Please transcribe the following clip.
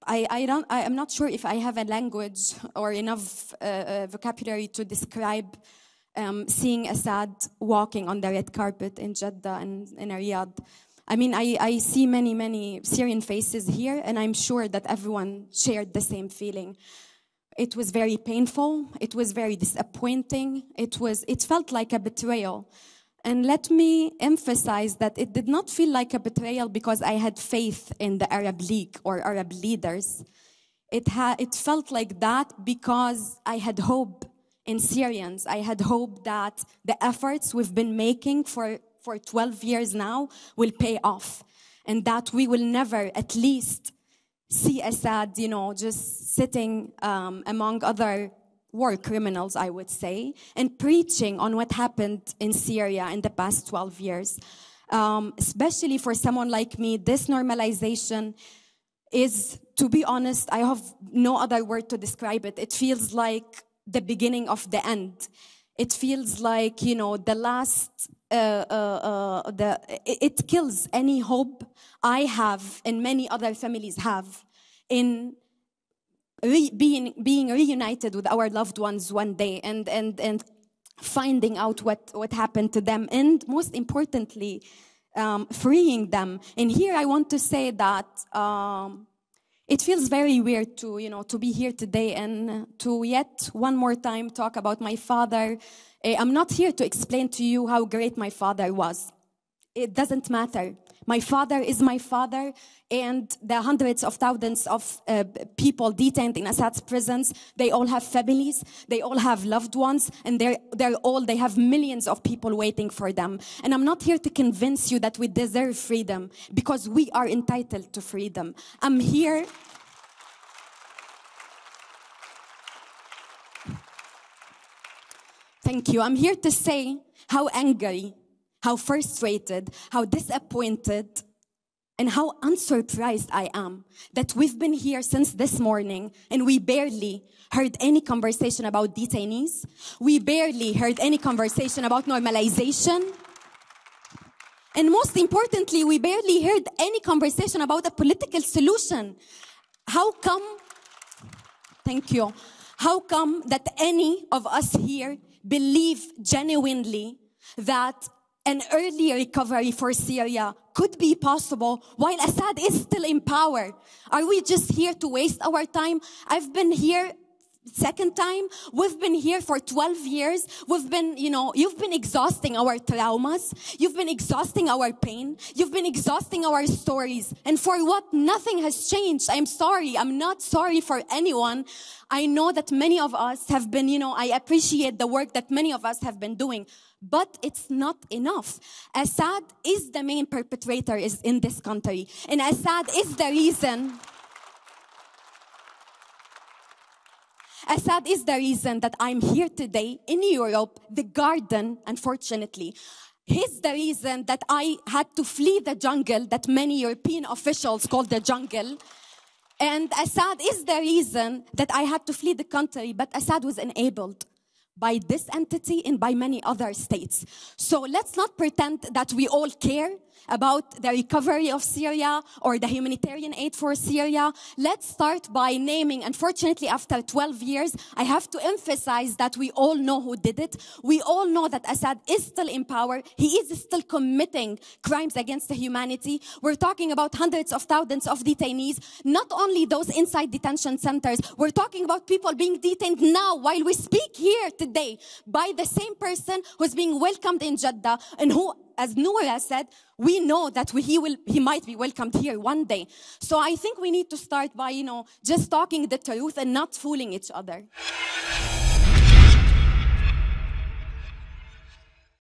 I'm not sure if I have a language or enough vocabulary to describe seeing Assad walking on the red carpet in Jeddah and in Riyadh. I mean, I see many Syrian faces here, and I'm sure that everyone shared the same feeling. It was very painful. It was very disappointing. It felt like a betrayal. And let me emphasize that it did not feel like a betrayal because I had faith in the Arab League or Arab leaders. It felt like that because I had hope in Syrians. I had hope that the efforts we've been making for 12 years now will pay off, and that we will never, at least, see Assad, just sitting among other war criminals, I would say, and preaching on what happened in Syria in the past 12 years. Especially for someone like me, this normalization is, to be honest, I have no other word to describe it. It feels like the beginning of the end. It feels like, the last, it kills any hope I have and many other families have in being reunited with our loved ones one day and finding out what happened to them, and most importantly, freeing them. And here I want to say that it feels very weird to be here today and to yet one more time talk about my father. I'm not here to explain to you how great my father was. It doesn't matter. My father is my father, and the hundreds of thousands of people detained in Assad's prisons, they all have families, they all have loved ones, and they have millions of people waiting for them. And I'm not here to convince you that we deserve freedom, because we are entitled to freedom. I'm here. Thank you. I'm here to say how angry, how frustrated, how disappointed, and how unsurprised I am that we've been here since this morning and we barely heard any conversation about detainees. We barely heard any conversation about normalization. And most importantly, we barely heard any conversation about a political solution. How come, thank you, how come that any of us here believe genuinely that an early recovery for Syria could be possible while Assad is still in power? Are we just here to waste our time? I've been here second time. We've been here for 12 years. We've been, you've been exhausting our traumas. You've been exhausting our pain. You've been exhausting our stories. And for what? Nothing has changed. I'm sorry. I'm not sorry for anyone. I know that many of us have been, I appreciate the work that many of us have been doing. But it's not enough. Assad is the main perpetrator in this country. And Assad is the reason... Assad is the reason that I'm here today in Europe, the garden, unfortunately. He's the reason that I had to flee the jungle that many European officials call the jungle. And Assad is the reason that I had to flee the country, but Assad was enabled by this entity and by many other states. So let's not pretend that we all care about the recovery of Syria or the humanitarian aid for Syria. Let's start by naming, unfortunately, after 12 years, I have to emphasize that we all know who did it. We all know that Assad is still in power. He is still committing crimes against humanity. We're talking about hundreds of thousands of detainees, not only those inside detention centers. We're talking about people being detained now while we speak here today by the same person who's being welcomed in Jeddah and who, as Noura said, we know that he might be welcomed here one day. So I think we need to start by, just talking the truth and not fooling each other.